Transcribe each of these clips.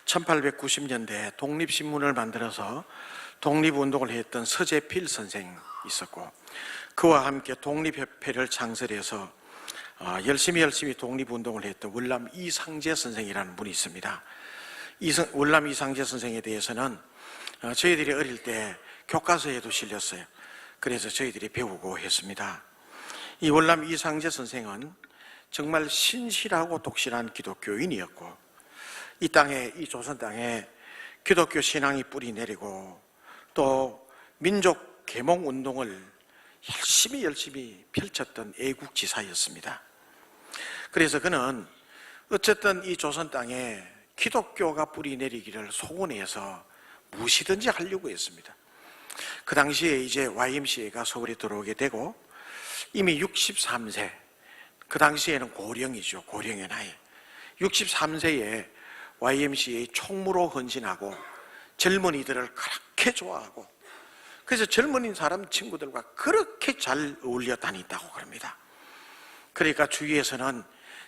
1890년대에 독립신문을 만들어서 독립운동을 했던 서재필 선생이 있었고, 그와 함께 독립협회를 창설해서 열심히 독립운동을 했던 월남 이상재 선생이라는 분이 있습니다. 월남 이상재 선생에 대해서는 저희들이 어릴 때 교과서에도 실렸어요. 그래서 저희들이 배우고 했습니다. 이 월남 이상재 선생은 정말 신실하고 독실한 기독교인이었고, 이 땅에, 이 조선 땅에 기독교 신앙이 뿌리 내리고 또 민족 계몽 운동을 열심히 펼쳤던 애국지사였습니다. 그래서 그는 어쨌든 이 조선 땅에 기독교가 뿌리 내리기를 소원해서 무엇이든지 하려고 했습니다. 그 당시에 이제 YMCA가 서울에 들어오게 되고 이미 63세, 그 당시에는 고령이죠. 고령의 나이. 63세에 YMCA 총무로 헌신하고 젊은이들을 그렇게 좋아하고, 그래서 젊은 사람 친구들과 그렇게 잘 어울려 다닌다고 그럽니다. 그러니까 주위에서는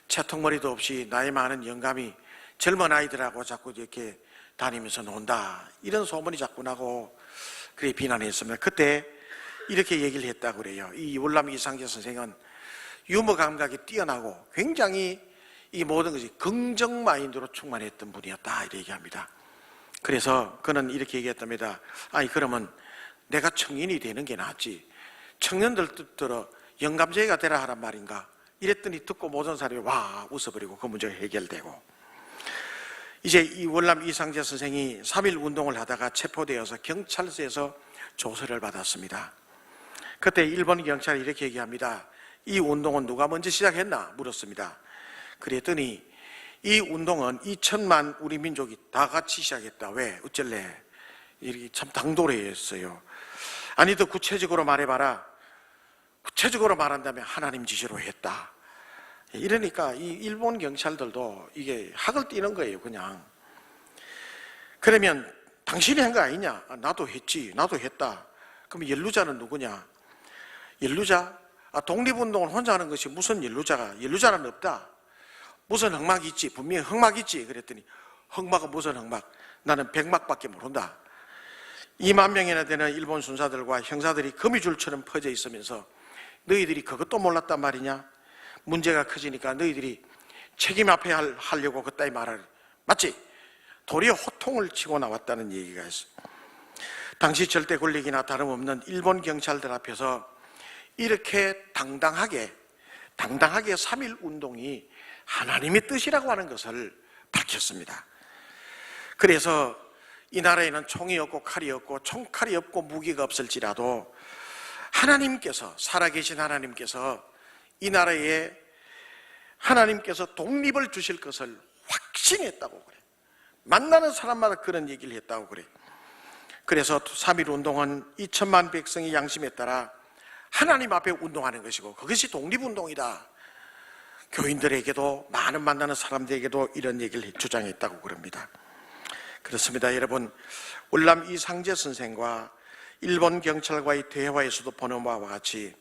채통머리도 없이 나이 많은 영감이 젊은 아이들하고 자꾸 이렇게 다니면서 논다, 이런 소문이 자꾸 나고 그래 비난했습니다. 그때 이렇게 얘기를 했다고 그래요. 이 월남 이상재 선생은 유머 감각이 뛰어나고 굉장히 이 모든 것이 긍정 마인드로 충만했던 분이었다, 이렇게 얘기합니다. 그래서 그는 이렇게 얘기했답니다. 아니, 그러면 내가 청년이 되는 게 낫지, 청년들 뜻대로 영감제가 되라 하란 말인가? 이랬더니 듣고 모든 사람이 와 웃어버리고 그 문제가 해결되고, 이제 이 월남 이상재 선생이 3.1 운동을 하다가 체포되어서 경찰서에서 조사를 받았습니다. 그때 일본 경찰이 이렇게 얘기합니다. 이 운동은 누가 먼저 시작했나 물었습니다. 그랬더니 이 운동은 2천만 우리 민족이 다 같이 시작했다. 왜? 어쩔래? 이렇게 참 당돌했어요. 아니, 더 구체적으로 말해봐라. 구체적으로 말한다면 하나님 지시로 했다. 이러니까 이 일본 경찰들도 이게 학을 띄는 거예요, 그냥. 그러면 당신이 한 거 아니냐? 나도 했지, 나도 했다. 그럼 연루자는 누구냐? 연루자? 독립운동을 혼자 하는 것이 무슨 연루자는 없다. 무슨 흑막이 있지? 분명히 흑막이 있지. 그랬더니 흑막은 무슨 흑막? 나는 백막밖에 모른다. 2만 명이나 되는 일본 순사들과 형사들이 거미줄처럼 퍼져 있으면서 너희들이 그것도 몰랐단 말이냐? 문제가 커지니까 너희들이 책임 앞에 하려고 그따위 말을, 맞지? 도리어 호통을 치고 나왔다는 얘기가 있어요. 당시 절대 권력이나 다름없는 일본 경찰들 앞에서 이렇게 당당하게 3.1 운동이 하나님의 뜻이라고 하는 것을 밝혔습니다. 그래서 이 나라에는 총이 없고 칼이 없고 총칼이 없고 무기가 없을지라도 하나님께서, 살아계신 하나님께서 이 나라에 하나님께서 독립을 주실 것을 확신했다고 그래. 만나는 사람마다 그런 얘기를 했다고 그래. 그래서 3.1 운동은 2천만 백성의 양심에 따라 하나님 앞에 운동하는 것이고 그것이 독립운동이다. 교인들에게도, 많은 만나는 사람들에게도 이런 얘기를 주장했다고 그럽니다. 그렇습니다. 여러분, 월남 이상재 선생과 일본 경찰과의 대화에서도 보는 바와 같이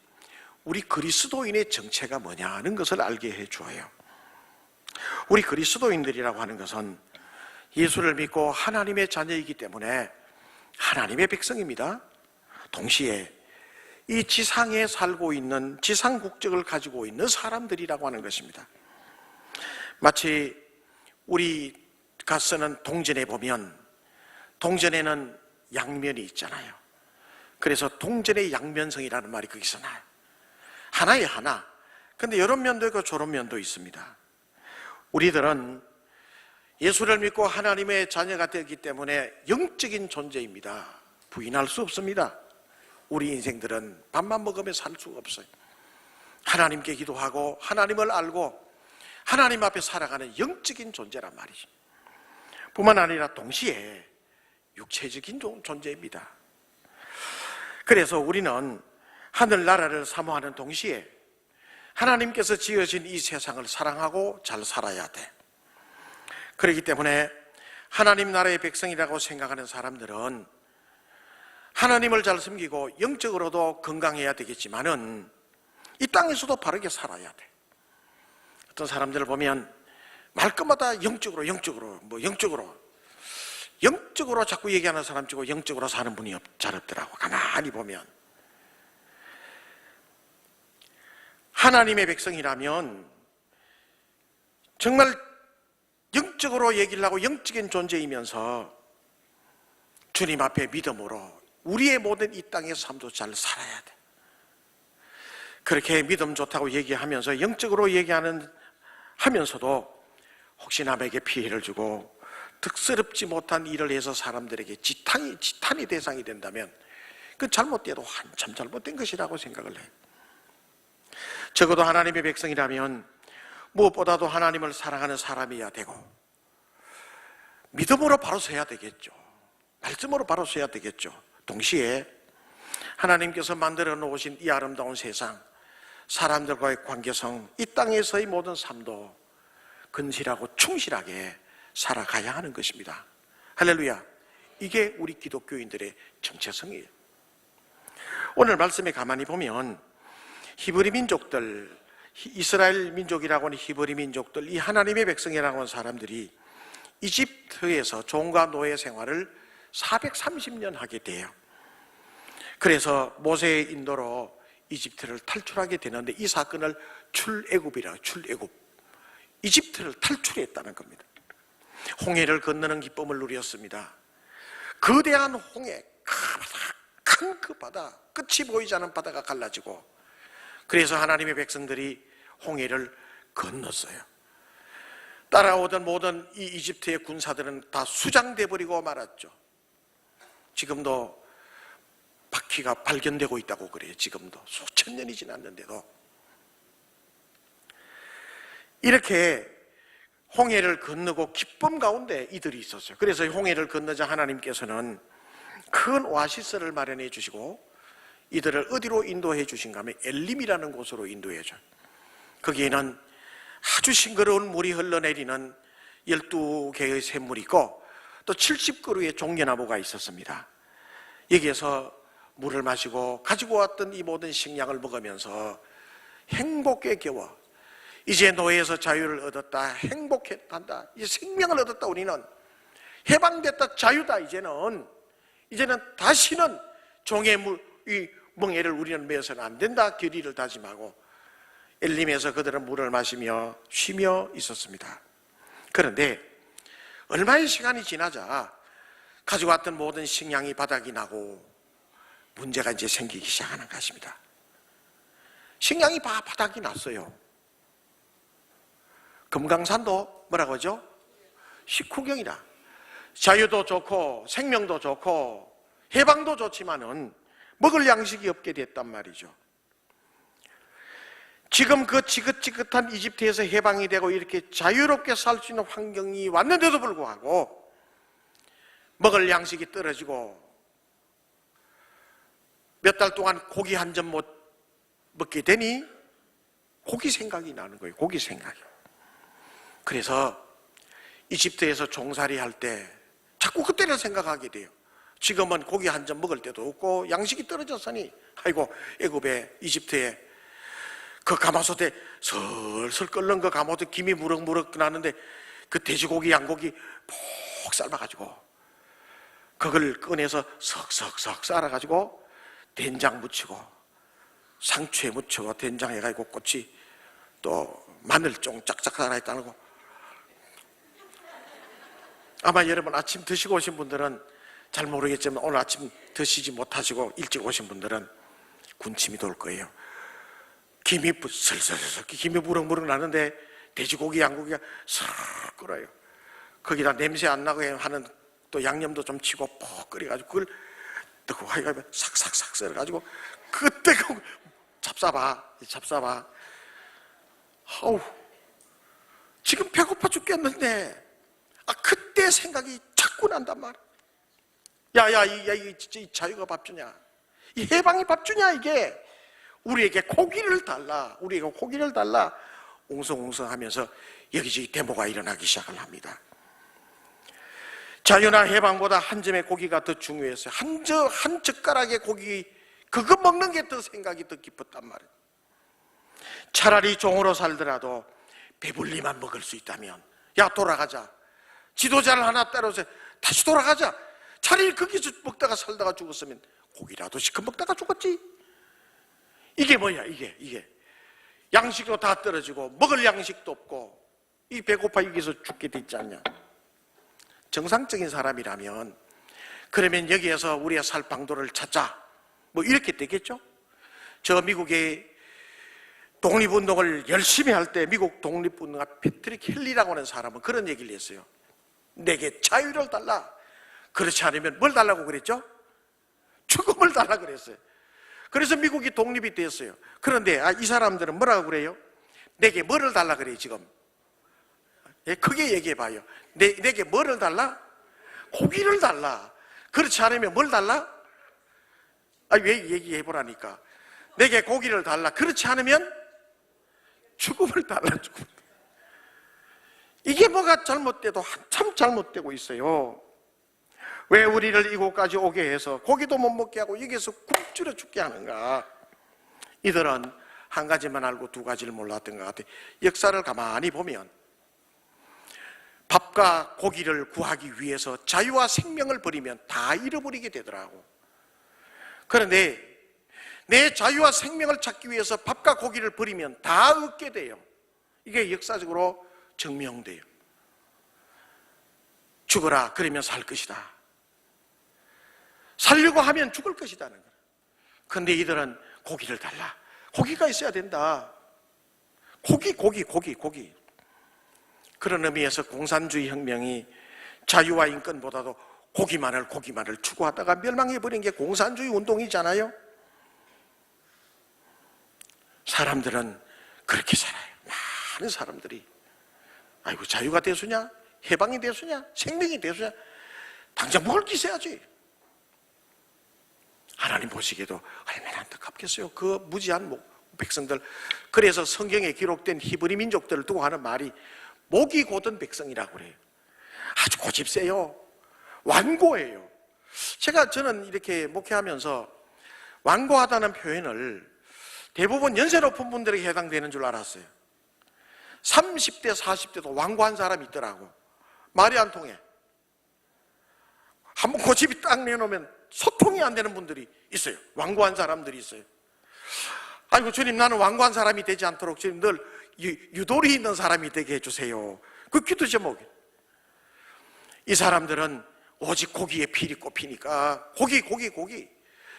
우리 그리스도인의 정체가 뭐냐는 것을 알게 해주어요. 우리 그리스도인들이라고 하는 것은 예수를 믿고 하나님의 자녀이기 때문에 하나님의 백성입니다. 동시에 이 지상에 살고 있는, 지상 국적을 가지고 있는 사람들이라고 하는 것입니다. 마치 우리가 쓰는 동전에 보면 동전에는 양면이 있잖아요. 그래서 동전의 양면성이라는 말이 거기서 나요. 하나에 하나. 근데 이런 면도 있고 저런 면도 있습니다. 우리들은 예수를 믿고 하나님의 자녀가 되기 때문에 영적인 존재입니다. 부인할 수 없습니다. 우리 인생들은 밥만 먹으며 살 수가 없어요. 하나님께 기도하고 하나님을 알고 하나님 앞에 살아가는 영적인 존재란 말이죠. 뿐만 아니라 동시에 육체적인 존재입니다. 그래서 우리는 하늘나라를 사모하는 동시에 하나님께서 지으신 이 세상을 사랑하고 잘 살아야 돼. 그렇기 때문에 하나님 나라의 백성이라고 생각하는 사람들은 하나님을 잘 섬기고 영적으로도 건강해야 되겠지만은 이 땅에서도 바르게 살아야 돼. 어떤 사람들을 보면 말끝마다 영적으로 영적으로 자꾸 얘기하는 사람 치고 영적으로 사는 분이 잘 없더라고. 가만히 보면 하나님의 백성이라면 정말 영적으로 얘기를 하고 영적인 존재이면서 주님 앞에 믿음으로 우리의 모든 이 땅의 삶도 잘 살아야 돼. 그렇게 믿음 좋다고 얘기하면서 영적으로 하면서도 혹시 남에게 피해를 주고 득스럽지 못한 일을 해서 사람들에게 지탄의 대상이 된다면 그 잘못돼도 한참 잘못된 것이라고 생각을 해. 적어도 하나님의 백성이라면 무엇보다도 하나님을 사랑하는 사람이어야 되고 믿음으로 바로 서야 되겠죠. 말씀으로 바로 서야 되겠죠. 동시에 하나님께서 만들어 놓으신 이 아름다운 세상, 사람들과의 관계성, 이 땅에서의 모든 삶도 근실하고 충실하게 살아가야 하는 것입니다. 할렐루야. 이게 우리 기독교인들의 정체성이에요. 오늘 말씀에 가만히 보면 히브리 민족들, 이스라엘 민족이라고 하는 히브리 민족들, 이 하나님의 백성이라고 하는 사람들이 이집트에서 종과 노예 생활을 430년 하게 돼요. 그래서 모세의 인도로 이집트를 탈출하게 되는데 이 사건을 출애굽이라고, 출애굽, 이집트를 탈출했다는 겁니다. 홍해를 건너는 기쁨을 누렸습니다. 거대한 홍해, 큰 그 바다, 끝이 보이지 않는 바다가 갈라지고, 그래서 하나님의 백성들이 홍해를 건넜어요. 따라오던 모든 이 이집트의 군사들은 다 수장돼 버리고 말았죠. 지금도 바퀴가 발견되고 있다고 그래요. 지금도 수천 년이 지났는데도. 이렇게 홍해를 건너고 기쁨 가운데 이들이 있었어요. 그래서 홍해를 건너자 하나님께서는 큰 오아시스를 마련해 주시고 이들을 어디로 인도해 주신가 하면 엘림이라는 곳으로 인도해 줘요. 거기에는 아주 싱그러운 물이 흘러내리는 12개의 샘물이 있고 또 70그루의 종려나무가 있었습니다. 여기에서 물을 마시고 가지고 왔던 이 모든 식량을 먹으면서 행복에 겨워 이제 노예에서 자유를 얻었다, 행복했단다, 이제 생명을 얻었다, 우리는 해방됐다, 자유다, 이제는 다시는 종의 이 멍에를 우리는 매어서는 안 된다, 결의를 다짐하고 엘림에서 그들은 물을 마시며 쉬며 있었습니다. 그런데 얼마의 시간이 지나자 가지고 왔던 모든 식량이 바닥이 나고 문제가 이제 생기기 시작하는 것입니다. 식량이 바닥이 났어요. 금강산도 뭐라고 하죠? 식후경이다. 자유도 좋고 생명도 좋고 해방도 좋지만은 먹을 양식이 없게 됐단 말이죠. 지금 그 지긋지긋한 이집트에서 해방이 되고 이렇게 자유롭게 살 수 있는 환경이 왔는데도 불구하고 먹을 양식이 떨어지고 몇 달 동안 고기 한 점 못 먹게 되니 고기 생각이 나는 거예요. 고기 생각이. 그래서 이집트에서 종살이 할 때 자꾸 그때를 생각하게 돼요. 지금은 고기 한 점 먹을 때도 없고 양식이 떨어졌으니 아이고 애굽에 이집트에 그 가마솥에 슬슬 끓는 그 가마솥에 김이 무럭무럭 나는데 그 돼지고기 양고기 푹 삶아가지고 그걸 꺼내서 석석석 썰어가지고 된장 묻히고 상추에 묻히고 된장 해가지고 꼬치 또 마늘쫑 짝짝 달아있다는 거. 아마 여러분 아침 드시고 오신 분들은 잘 모르겠지만 오늘 아침 드시지 못하시고 일찍 오신 분들은 군침이 돌 거예요. 김이 슬슬슬 김이 무럭무럭 나는데 돼지고기 양고기가 싹 끓어요. 거기다 냄새 안 나게 하는 또 양념도 좀 치고 푹 끓여가지고 그걸 뜨거워 하여가 싹싹싹 썰어가지고 그때 그 잡숴봐. 아우 지금 배고파 죽겠는데 그때 생각이 자꾸 난단 말이야. 이 자유가 밥 주냐? 이 해방이 밥 주냐? 이게 우리에게 고기를 달라. 웅성웅성하면서 여기저기 데모가 일어나기 시작을 합니다. 자유나 해방보다 한 점의 고기가 더 중요했어요. 한 젓가락의 고기 그거 먹는 게 더 생각이 더 깊었단 말이에요. 차라리 종으로 살더라도 배불리만 먹을 수 있다면 야 돌아가자. 지도자를 하나 따라서 다시 돌아가자. 차라리 거기서 먹다가 살다가 죽었으면 고기라도 시켜 먹다가 죽었지. 이게 뭐야, 이게. 양식도 다 떨어지고 먹을 양식도 없고 이 배고파 여기서 죽게 돼 있지 않냐. 정상적인 사람이라면 그러면 여기에서 우리가 살 방도를 찾자, 뭐 이렇게 되겠죠. 저 미국의 독립운동을 열심히 할 때 미국 독립운동가 패트릭 헨리라고 하는 사람은 그런 얘기를 했어요. 내게 자유를 달라. 그렇지 않으면 뭘 달라고 그랬죠? 죽음을 달라고 그랬어요. 그래서 미국이 독립이 됐어요. 그런데 이 사람들은 뭐라고 그래요? 내게 뭐를 달라 그래요 지금? 크게 얘기해 봐요. 내게 뭐를 달라? 고기를 달라. 그렇지 않으면 뭘 달라? 왜 얘기해 보라니까. 내게 고기를 달라. 그렇지 않으면 죽음을 달라. 죽음. 이게 뭐가 잘못돼도 한참 잘못되고 있어요. 왜 우리를 이곳까지 오게 해서 고기도 못 먹게 하고 여기서 굶주려 죽게 하는가? 이들은 한 가지만 알고 두 가지를 몰랐던 것 같아요. 역사를 가만히 보면 밥과 고기를 구하기 위해서 자유와 생명을 버리면 다 잃어버리게 되더라고. 그런데 내 자유와 생명을 찾기 위해서 밥과 고기를 버리면 다 얻게 돼요. 이게 역사적으로 증명돼요. 죽어라 그러면 살 것이다. 살려고 하면 죽을 것이다는 거예요. 그런데 이들은 고기를 달라. 고기가 있어야 된다. 고기. 그런 의미에서 공산주의 혁명이 자유와 인권보다도 고기만을 추구하다가 멸망해버린 게 공산주의 운동이잖아요. 사람들은 그렇게 살아요. 많은 사람들이. 아이고, 자유가 대수냐? 해방이 대수냐? 생명이 대수냐? 당장 먹을 게 있어야지. 하나님 보시기에도 얼마나 안타깝겠어요. 그 무지한 백성들. 그래서 성경에 기록된 히브리 민족들을 두고 하는 말이 목이 곧은 백성이라고 그래요. 아주 고집세요. 완고해요. 저는 이렇게 목회하면서 완고하다는 표현을 대부분 연세 높은 분들에게 해당되는 줄 알았어요. 30대, 40대도 완고한 사람이 있더라고. 말이 안 통해. 한번 고집이 딱 내놓으면 소통이 안 되는 분들이 있어요. 완고한 사람들이 있어요. 아이고 주님, 나는 완고한 사람이 되지 않도록 주님 늘 유도리 있는 사람이 되게 해주세요. 그 기도 제목이에요. 이 사람들은 오직 고기에 필이 꼽히니까 고기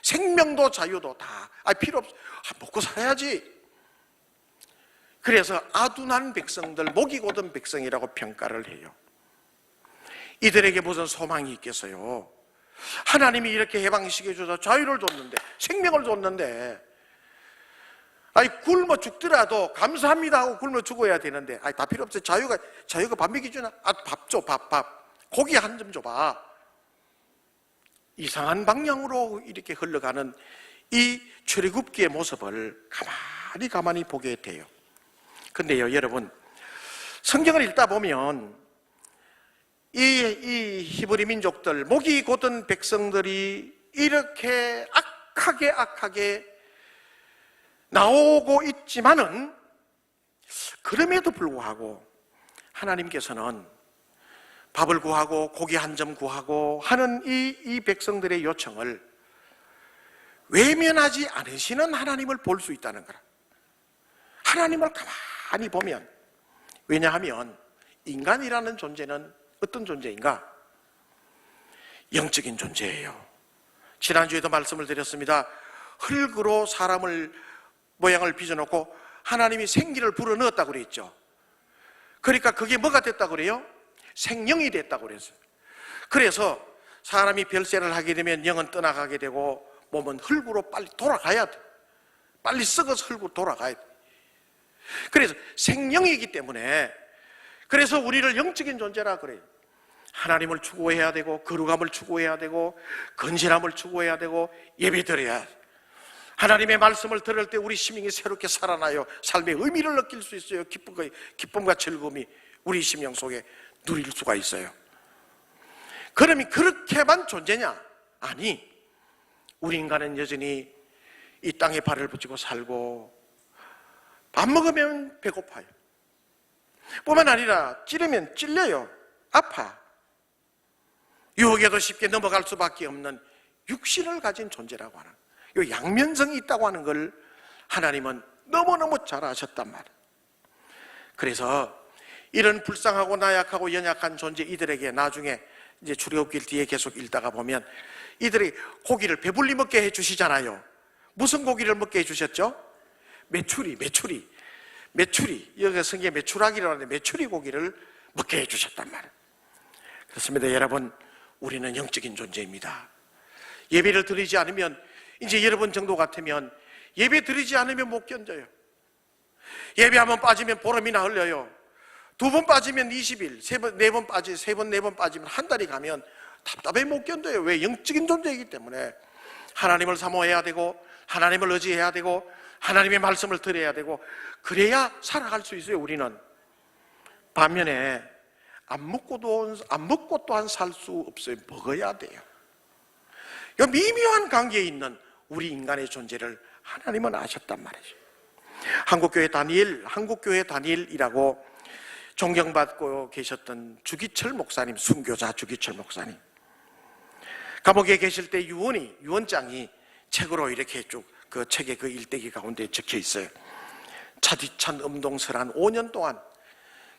생명도 자유도 다 필요 없어. 먹고 살아야지. 그래서 아둔한 백성들, 목이 곧은 백성이라고 평가를 해요. 이들에게 무슨 소망이 있겠어요? 하나님이 이렇게 해방시켜줘서 자유를 줬는데, 생명을 줬는데, 굶어 죽더라도 감사합니다 하고 굶어 죽어야 되는데, 다 필요 없어요. 자유가 밥 먹여주나? 밥 줘, 밥. 고기 한 점 줘봐. 이상한 방향으로 이렇게 흘러가는 이 출애굽기의 모습을 가만히 보게 돼요. 근데요, 여러분, 성경을 읽다 보면 이 히브리 민족들, 목이 곧은 백성들이 이렇게 악하게 나오고 있지만은 그럼에도 불구하고 하나님께서는 밥을 구하고 고기 한 점 구하고 하는 이 백성들의 요청을 외면하지 않으시는 하나님을 볼 수 있다는 거라. 하나님을 가만히 보면, 왜냐하면 인간이라는 존재는 어떤 존재인가? 영적인 존재예요. 지난주에도 말씀을 드렸습니다. 흙으로 사람을 모양을 빚어놓고 하나님이 생기를 불어넣었다고 그랬죠. 그러니까 그게 뭐가 됐다고 그래요? 생명이 됐다고 그랬어요. 그래서 사람이 별세를 하게 되면 영은 떠나가게 되고 몸은 흙으로 빨리 돌아가야 돼. 빨리 썩어서 흙으로 돌아가야 돼. 그래서 생명이기 때문에, 그래서 우리를 영적인 존재라 그래요. 하나님을 추구해야 되고, 거룩함을 추구해야 되고, 건실함을 추구해야 되고, 예배드려야 돼. 하나님의 말씀을 들을 때 우리 심령이 새롭게 살아나요. 삶의 의미를 느낄 수 있어요. 기쁨과 즐거움이 우리 심령 속에 누릴 수가 있어요. 그러면 그렇게만 존재냐? 아니, 우리 인간은 여전히 이 땅에 발을 붙이고 살고, 밥 먹으면 배고파요. 뿐만 아니라 찌르면 찔려요. 아파. 유혹에도 쉽게 넘어갈 수밖에 없는 육신을 가진 존재라고 하는 이 양면성이 있다고 하는 걸 하나님은 너무너무 잘 아셨단 말이에요. 그래서 이런 불쌍하고 나약하고 연약한 존재 이들에게 나중에 이제 출애굽기를 뒤에 계속 읽다가 보면 이들이 고기를 배불리 먹게 해주시잖아요. 무슨 고기를 먹게 해주셨죠? 메추리. 여기 성경에 메추라기라고 하는데 메추리 고기를 먹게 해주셨단 말이에요. 그렇습니다. 여러분, 우리는 영적인 존재입니다. 예배를 드리지 않으면, 이제 여러분 정도 같으면 예배 드리지 않으면 못 견뎌요. 예배 한번 빠지면 보름이나 흘려요. 2번 빠지면 20일, 3번, 4번 빠지, 3번, 4번 빠지면 한 달이 가면 답답해 못 견뎌요. 왜? 영적인 존재이기 때문에 하나님을 사모해야 되고 하나님을 의지해야 되고 하나님의 말씀을 들어야 되고 그래야 살아갈 수 있어요. 우리는 반면에 안 먹고 또한 살 수 없어요. 먹어야 돼요. 이 미묘한 관계에 있는 우리 인간의 존재를 하나님은 아셨단 말이죠. 한국교회 다니엘이라고 존경받고 계셨던 주기철 목사님, 순교자 주기철 목사님, 감옥에 계실 때 유언장이 책으로 이렇게 쭉 그 책의 그 일대기 가운데 적혀 있어요. 차디찬 음동설한 5년 동안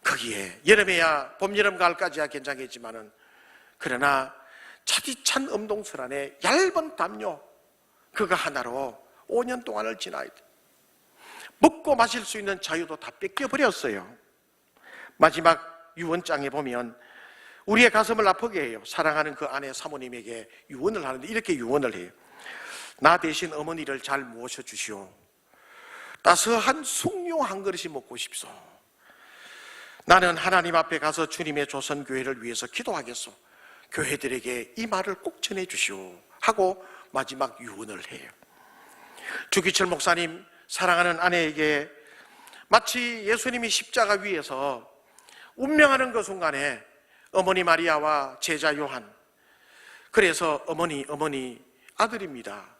거기에 여름에야 봄, 여름, 가을까지야 괜찮겠지만은 그러나 차디찬 음동설안에 얇은 담요 그거 하나로 5년 동안을 지나야 돼. 먹고 마실 수 있는 자유도 다 뺏겨버렸어요. 마지막 유언장에 보면 우리의 가슴을 아프게 해요. 사랑하는 그 아내 사모님에게 유언을 하는데 이렇게 유언을 해요. 나 대신 어머니를 잘 모셔주시오. 따스한 숭늉 한 그릇이 먹고 싶소. 나는 하나님 앞에 가서 주님의 조선교회를 위해서 기도하겠소. 교회들에게 이 말을 꼭 전해주시오 하고 마지막 유언을 해요. 주기철 목사님 사랑하는 아내에게 마치 예수님이 십자가 위에서 운명하는 그 순간에 어머니 마리아와 제자 요한, 그래서 어머니 아들입니다.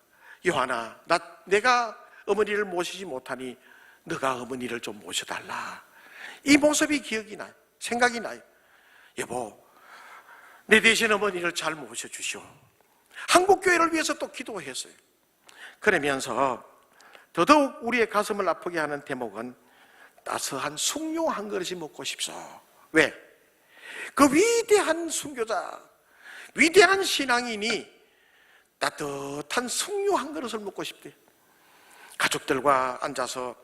요한아, 내가 어머니를 모시지 못하니 너가 어머니를 좀 모셔달라. 이 모습이 기억이 나요. 생각이 나요. 여보, 내 대신 어머니를 잘 모셔주시오. 한국교회를 위해서 또 기도했어요. 그러면서 더더욱 우리의 가슴을 아프게 하는 대목은 따스한 숭늉 한 그릇이 먹고 싶소. 왜? 그 위대한 순교자, 위대한 신앙인이 따뜻한 숭늉 한 그릇을 먹고 싶대. 가족들과 앉아서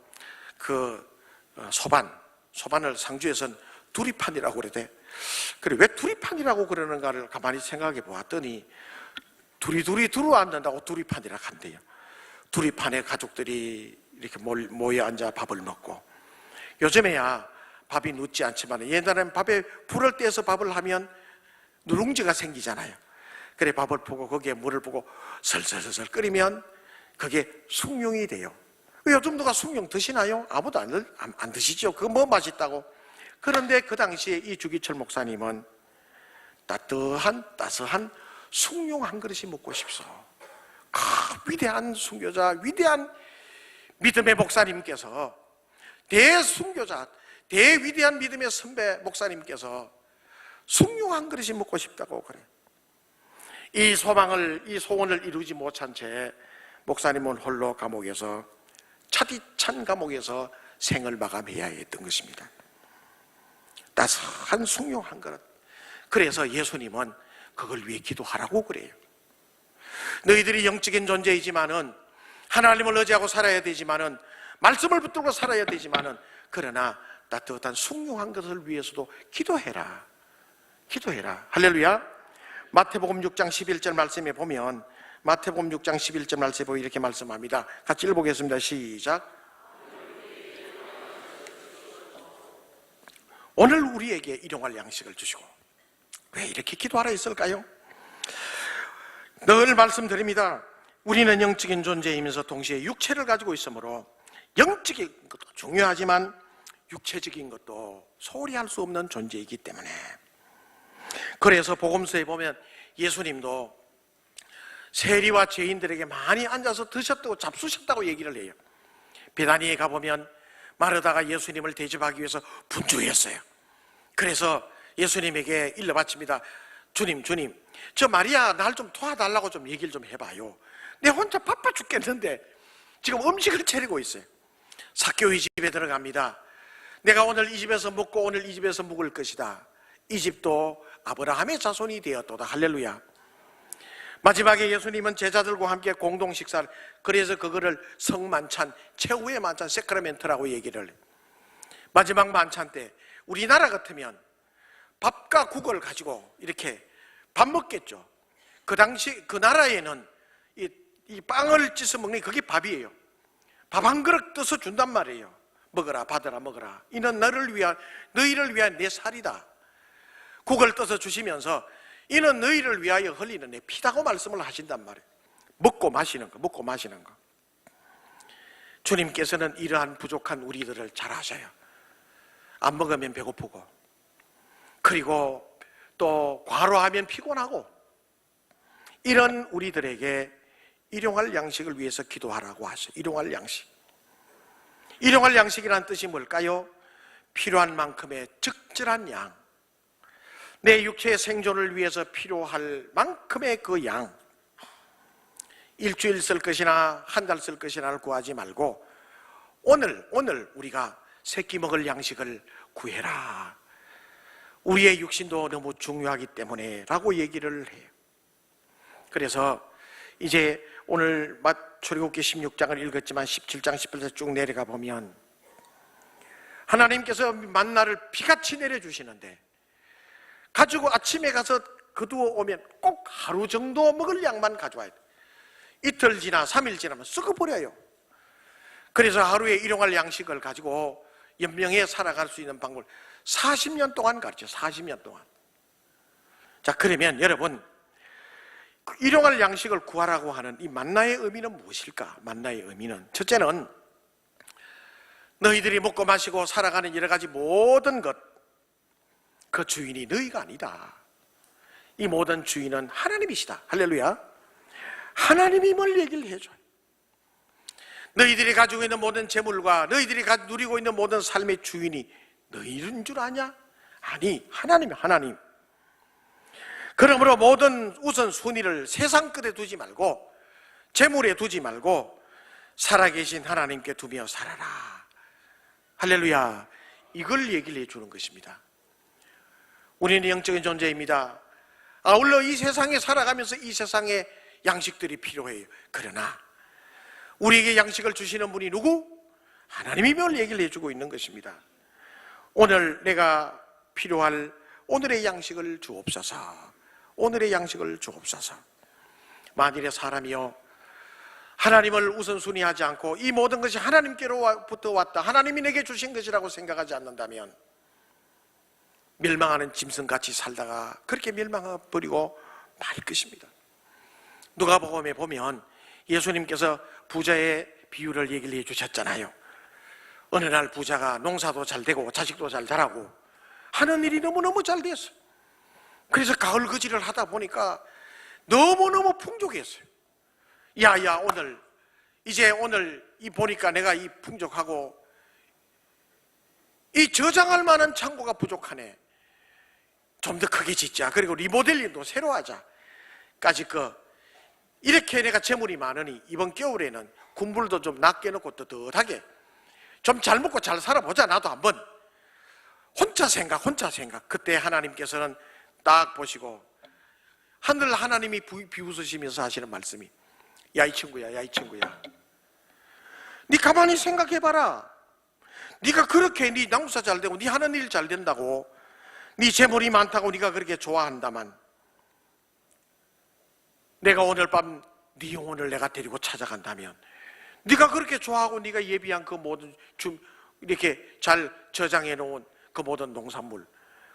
그 소반을 상주에서는 두리판이라고 그러대. 그래, 왜 두리판이라고 그러는가를 가만히 생각해 보았더니 두리 들어앉는다고 두리판이라 한대요. 두리판에 가족들이 이렇게 모여 앉아 밥을 먹고, 요즘에야 밥이 눕지 않지만 옛날에는 밥에 불을 떼서 밥을 하면 누룽지가 생기잖아요. 그래, 밥을 푸고 거기에 물을 부고 설설설 끓이면 그게 숭늉이 돼요. 요즘 누가 숭늉 드시나요? 아무도 안 드시죠. 그거 뭐 맛있다고. 그런데 그 당시에 이 주기철 목사님은 따스한 숭늉 한 그릇이 먹고 싶소. 위대한 순교자, 위대한 믿음의 목사님께서, 대순교자, 대위대한 믿음의 선배 목사님께서 숭늉 한 그릇이 먹고 싶다고 그래. 이 소원을 이루지 못한 채 목사님은 홀로 감옥에서, 차디찬 감옥에서 생을 마감해야 했던 것입니다. 따스한 숭늉 한 그릇. 그래서 예수님은 그걸 위해 기도하라고 그래요. 너희들이 영적인 존재이지만은 하나님을 의지하고 살아야 되지만은 말씀을 붙들고 살아야 되지만은 그러나 따뜻한 숭늉 한 것을 위해서도 기도해라. 할렐루야. 마태복음 6장 11절 말씀에 보면, 마태복음 6장 11절 말씀에 보면 이렇게 말씀합니다. 같이 읽어보겠습니다. 시작. 오늘 우리에게 일용할 양식을 주시고. 왜 이렇게 기도하라 했을까요? 늘 말씀드립니다. 우리는 영적인 존재이면서 동시에 육체를 가지고 있으므로 영적인 것도 중요하지만 육체적인 것도 소홀히 할 수 없는 존재이기 때문에, 그래서 복음서에 보면 예수님도 세리와 죄인들에게 많이 앉아서 드셨다고 잡수셨다고 얘기를 해요. 베다니에 가보면 마르다가 예수님을 대접하기 위해서 분주했어요. 그래서 예수님에게 일러 바칩니다. 주님 저 마리아 날 좀 도와달라고 좀 얘기를 좀 해봐요. 내 혼자 바빠 죽겠는데 지금 음식을 차리고 있어요. 삭개오의 집에 들어갑니다. 내가 오늘 이 집에서 먹고 오늘 이 집에서 묵을 것이다. 이 집도 아브라함의 자손이 되었도다. 할렐루야. 마지막에 예수님은 제자들과 함께 공동 식사를, 그래서 그거를 성만찬, 최후의 만찬, 세크라멘트라고 얘기를 해요. 마지막 만찬 때 우리나라 같으면 밥과 국을 가지고 이렇게 밥 먹겠죠. 그 당시 그 나라에는 이 빵을 찢어 먹는 그게 밥이에요. 밥 한 그릇 떠서 준단 말이에요. 먹어라, 받아라, 먹어라. 이는 너희를 위한 내 살이다. 국을 떠서 주시면서 이는 너희를 위하여 흘리는 내 피다고 말씀을 하신단 말이에요. 먹고 마시는 거. 주님께서는 이러한 부족한 우리들을 잘 아셔요. 안 먹으면 배고프고, 그리고 또 과로하면 피곤하고, 이런 우리들에게 일용할 양식을 위해서 기도하라고 하셔요. 일용할 양식. 일용할 양식이라는 뜻이 뭘까요? 필요한 만큼의 적절한 양, 내 육체의 생존을 위해서 필요할 만큼의 그 양, 일주일 쓸 것이나 한 달 쓸 것이나를 구하지 말고 오늘 우리가 새끼 먹을 양식을 구해라. 우리의 육신도 너무 중요하기 때문에 라고 얘기를 해요. 그래서 이제 오늘 출애굽기 16장을 읽었지만 17장 18절 쭉 내려가 보면 하나님께서 만나를 비같이 내려주시는데 가지고 아침에 가서 거두어 오면 꼭 하루 정도 먹을 양만 가져와야 돼. 이틀 지나 3일 지나면 썩어버려요. 그래서 하루에 일용할 양식을 가지고 연명해 살아갈 수 있는 방법을 40년 동안 가르쳐. 40년 동안. 자, 그러면 여러분, 일용할 양식을 구하라고 하는 이 만나의 의미는 무엇일까? 만나의 의미는 첫째는 너희들이 먹고 마시고 살아가는 여러 가지 모든 것, 그 주인이 너희가 아니다. 이 모든 주인은 하나님이시다. 할렐루야. 하나님임을 얘기를 해줘요. 너희들이 가지고 있는 모든 재물과 너희들이 누리고 있는 모든 삶의 주인이 너희인 줄 아냐? 아니, 하나님이야. 하나님. 그러므로 모든 우선순위를 세상 끝에 두지 말고 재물에 두지 말고 살아계신 하나님께 두며 살아라. 할렐루야. 이걸 얘기를 해주는 것입니다. 우리는 영적인 존재입니다. 아울러 이 세상에 살아가면서 이 세상에 양식들이 필요해요. 그러나 우리에게 양식을 주시는 분이 누구? 하나님이며 얘기를 해주고 있는 것입니다. 오늘 내가 필요할 오늘의 양식을 주옵소서. 오늘의 양식을 주옵소서. 만일에 사람이요 하나님을 우선순위하지 않고 이 모든 것이 하나님께로부터 왔다, 하나님이 내게 주신 것이라고 생각하지 않는다면 멸망하는 짐승같이 살다가 그렇게 멸망해버리고 말 것입니다. 누가복음에 보면 예수님께서 부자의 비유를 얘기를 해주셨잖아요. 어느 날 부자가 농사도 잘 되고 자식도 잘 자라고 하는 일이 너무너무 잘 됐어요. 그래서 가을 거지를 하다 보니까 너무너무 풍족했어요. 야야, 오늘 이 보니까 내가 이 풍족하고 이 저장할 만한 창고가 부족하네. 좀 더 크게 짓자. 그리고 리모델링도 새로 하자. 까지 이렇게 내가 재물이 많으니 이번 겨울에는 군불도 좀 낮게 넣고 떳떳하게 좀 잘 먹고 잘 살아보자. 나도 한번 혼자 생각. 그때 하나님께서는 딱 보시고 하늘 하나님이 비웃으시면서 하시는 말씀이, 야 이 친구야 네 가만히 생각해봐라. 네가 그렇게 네 농사 잘 되고 네 하는 일 잘 된다고, 네 재물이 많다고 네가 그렇게 좋아한다만 내가 오늘 밤 네 영혼을 내가 데리고 찾아간다면 네가 그렇게 좋아하고 네가 예비한 그 모든 이렇게 잘 저장해 놓은 그 모든 농산물,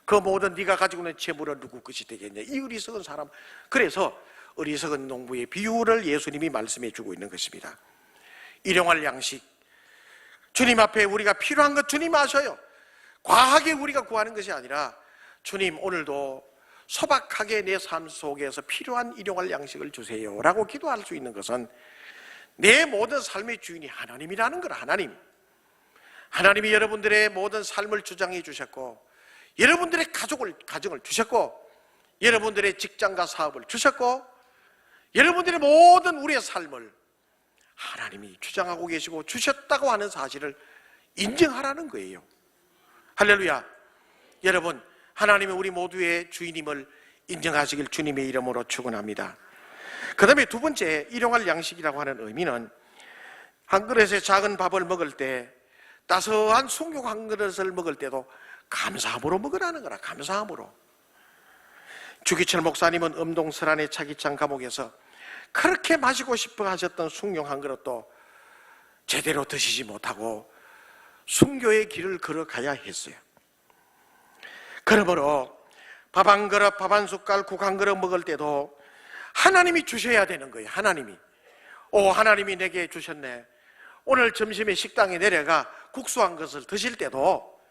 그 모든 네가 가지고 있는 재물은 누구 것이 되겠냐? 이 어리석은 사람. 그래서 어리석은 농부의 비유를 예수님이 말씀해 주고 있는 것입니다. 일용할 양식, 주님 앞에 우리가 필요한 것 주님 아셔요. 과하게 우리가 구하는 것이 아니라 주님 오늘도 소박하게 내 삶 속에서 필요한 일용할 양식을 주세요 라고 기도할 수 있는 것은 내 모든 삶의 주인이 하나님이라는 거라. 하나님이 여러분들의 모든 삶을 주장해 주셨고 여러분들의 가정을 주셨고 여러분들의 직장과 사업을 주셨고 여러분들의 모든 우리의 삶을 하나님이 주장하고 계시고 주셨다고 하는 사실을 인정하라는 거예요. 할렐루야. 여러분, 하나님이 우리 모두의 주인임을 인정하시길 주님의 이름으로 축원합니다. 그 다음에 두 번째, 일용할 양식이라고 하는 의미는 한 그릇에 작은 밥을 먹을 때, 따스한 숭늉 한 그릇을 먹을 때도 감사함으로 먹으라는 거라. 감사함으로. 주기철 목사님은 음동설안의 차기찬 감옥에서 그렇게 마시고 싶어 하셨던 숭늉 한 그릇도 제대로 드시지 못하고 순교의 길을 걸어가야 했어요. 그러므로 밥 한 그릇, 밥 한 숟갈, 국 한 그릇 먹을 때도 하나님이 주셔야 되는 거예요. 하나님이. 하나님이 내게 주셨네. 오늘 점심에 식당에 내려가 국수 한 것을 드실 때도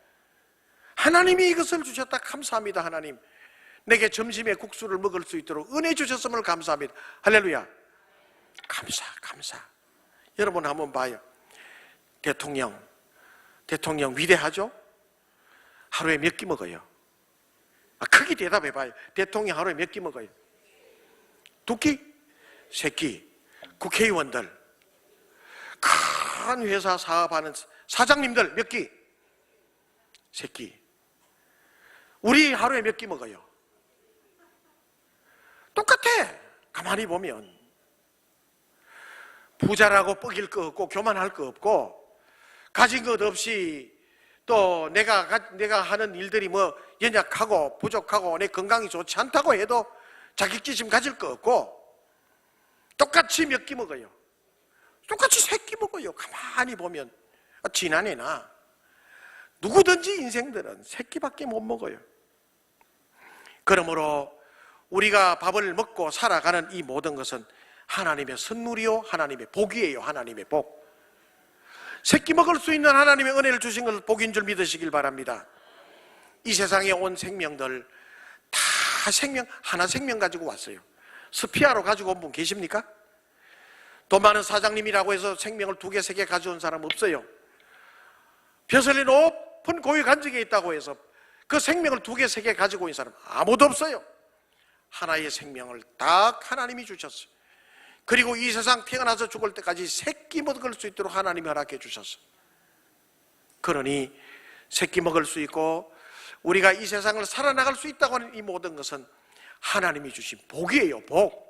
하나님이 이것을 주셨다. 감사합니다. 하나님, 내게 점심에 국수를 먹을 수 있도록 은혜 주셨음을 감사합니다. 할렐루야. 감사. 여러분 한번 봐요. 대통령 위대하죠? 하루에 몇 끼 먹어요? 크게 대답해봐요. 대통령 하루에 몇 끼 먹어요? 2끼? 3끼. 국회의원들, 큰 회사 사업하는 사장님들 몇 끼? 3끼. 우리 하루에 몇 끼 먹어요? 똑같아. 가만히 보면 부자라고 뻐길 거 없고 교만할 거 없고 가진 것 없이 또 내가 하는 일들이 뭐 연약하고 부족하고 내 건강이 좋지 않다고 해도 자격지심 가질 거 없고 똑같이 몇 끼 먹어요? 똑같이 3끼 먹어요. 가만히 보면 지난해나 누구든지 인생들은 3끼밖에 못 먹어요. 그러므로 우리가 밥을 먹고 살아가는 이 모든 것은 하나님의 선물이요, 하나님의 복이에요. 하나님의 복. 3끼 먹을 수 있는 하나님의 은혜를 주신 것을 복인 줄 믿으시길 바랍니다. 이 세상에 온 생명들 다 하나 생명 가지고 왔어요. 스피아로 가지고 온 분 계십니까? 돈 많은 사장님이라고 해서 생명을 2개, 3개 가져온 사람 없어요. 벼슬이 높은 고위 간직에 있다고 해서 그 생명을 2개, 3개 가지고 있는 사람 아무도 없어요. 하나의 생명을 딱 하나님이 주셨어요. 그리고 이 세상 태어나서 죽을 때까지 3끼 먹을 수 있도록 하나님이 허락해 주셨어요. 그러니 3끼 먹을 수 있고 우리가 이 세상을 살아나갈 수 있다고 하는 이 모든 것은 하나님이 주신 복이에요. 복.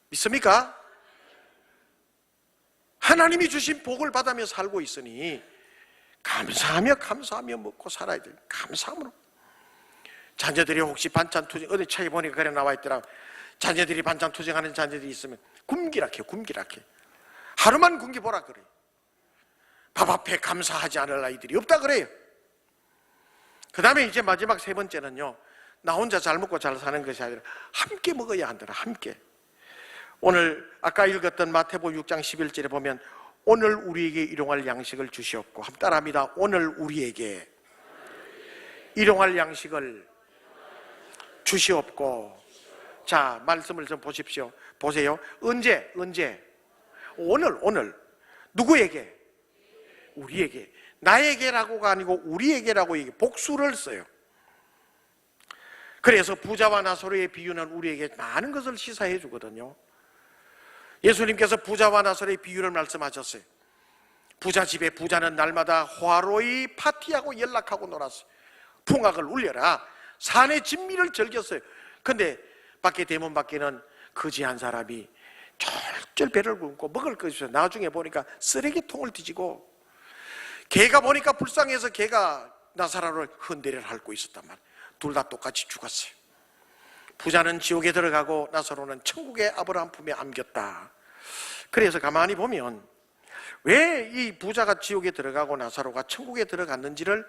믿습니까? 하나님이 주신 복을 받으며 살고 있으니 감사하며 먹고 살아야 돼요. 감사함으로. 자녀들이 혹시 반찬 투정, 어디 차에 보니까 그래 나와 있더라. 자녀들이 반찬 투정하는 자녀들이 있으면 굶기락해. 하루만 굶겨보라 그래요. 밥 앞에 감사하지 않을 아이들이 없다 그래요. 그 다음에 이제 마지막 3번째는요, 나 혼자 잘 먹고 잘 사는 것이 아니라 함께 먹어야 한다. 함께. 오늘 아까 읽었던 마태복음 6장 11절에 보면 오늘 우리에게 일용할 양식을 주시옵고, 한번 따라합니다. 오늘 우리에게 일용할 양식을 주시옵고. 자, 말씀을 좀 보십시오. 보세요. 언제? 오늘. 누구에게? 우리에게. 나에게라고가 아니고 우리에게라고 복수를 써요. 그래서 부자와 나사로의 비유는 우리에게 많은 것을 시사해 주거든요. 예수님께서 부자와 나사로의 비유를 말씀하셨어요. 부자 집에 부자는 날마다 화로이 파티하고 연락하고 놀았어요. 풍악을 울려라. 산의 진미를 즐겼어요. 근데 밖에 대문 밖에는 거지한 사람이 절절 배를 굶고 먹을 것이 없어요. 나중에 보니까 쓰레기통을 뒤지고, 개가 보니까 불쌍해서 개가 나사로를 흔들을 핥고 있었단 말이에요. 둘 다 똑같이 죽었어요. 부자는 지옥에 들어가고 나사로는 천국의 아브라함 품에 안겼다. 그래서 가만히 보면 왜 이 부자가 지옥에 들어가고 나사로가 천국에 들어갔는지를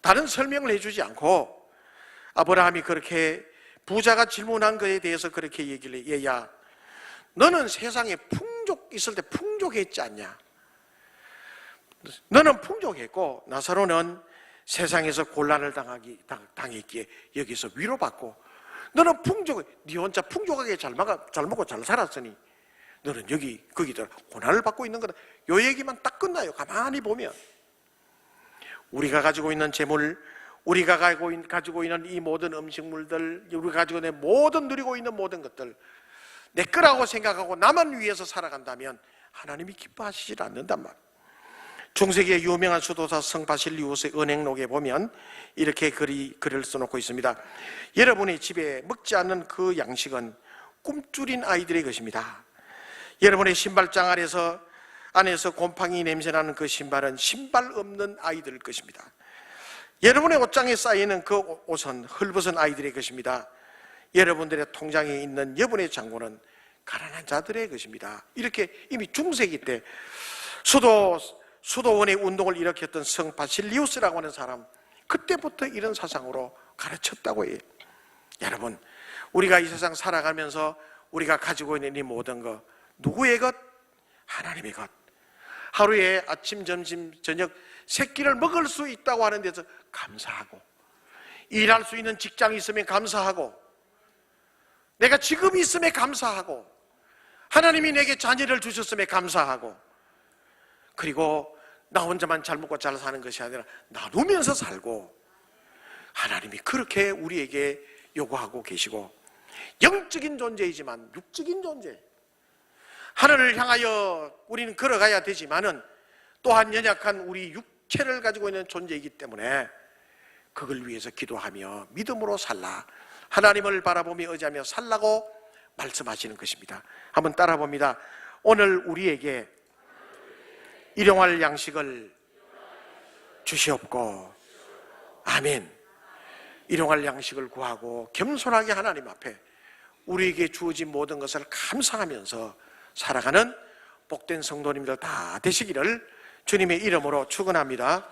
다른 설명을 해주지 않고, 아브라함이 그렇게 부자가 질문한 것에 대해서 그렇게 얘기를 해. 얘야, 너는 세상에 있을 때 풍족했지 않냐? 너는 풍족했고 나사로는 세상에서 곤란을 당했기에 여기서 위로받고, 너는 네 혼자 풍족하게 잘 먹고 잘 살았으니 너는 거기들 고난을 받고 있는 거다. 요 얘기만 딱 끝나요. 가만히 보면 우리가 가지고 있는 재물, 우리가 가지고 있는 이 모든 음식물들, 우리가 가지고 있는 모든 누리고 있는 모든 것들 내 거라고 생각하고 나만 위해서 살아간다면 하나님이 기뻐하시질 않는단 말이에요. 중세기의 유명한 수도사 성 바실리우스의 은행록에 보면 이렇게 글을 써놓고 있습니다. 여러분의 집에 먹지 않는 그 양식은 꿈줄인 아이들의 것입니다. 여러분의 신발장 안에서 곰팡이 냄새나는 그 신발은 신발 없는 아이들 것입니다. 여러분의 옷장에 쌓이는 그 옷은 헐벗은 아이들의 것입니다. 여러분들의 통장에 있는 여분의 잔고는 가난한 자들의 것입니다. 이렇게 이미 중세기 때 수도원의 운동을 일으켰던 성 바실리우스라고 하는 사람, 그때부터 이런 사상으로 가르쳤다고 해요. 여러분, 우리가 이 세상 살아가면서 우리가 가지고 있는 이 모든 것, 누구의 것? 하나님의 것. 하루에 아침, 점심, 저녁 세 끼를 먹을 수 있다고 하는 데서 감사하고, 일할 수 있는 직장이 있으면 감사하고, 내가 지금 있음에 감사하고, 하나님이 내게 자녀를 주셨음에 감사하고, 그리고 나 혼자만 잘 먹고 잘 사는 것이 아니라 나누면서 살고, 하나님이 그렇게 우리에게 요구하고 계시고, 영적인 존재이지만 육적인 존재, 하늘을 향하여 우리는 걸어가야 되지만은 또한 연약한 우리 육체를 가지고 있는 존재이기 때문에 그걸 위해서 기도하며 믿음으로 살라, 하나님을 바라보며 의지하며 살라고 말씀하시는 것입니다. 한번 따라 봅니다. 오늘 우리에게 일용할 양식을 주시옵고, 아멘. 일용할 양식을 구하고 겸손하게 하나님 앞에 우리에게 주어진 모든 것을 감사하면서 살아가는 복된 성도님들 다 되시기를 주님의 이름으로 축원합니다.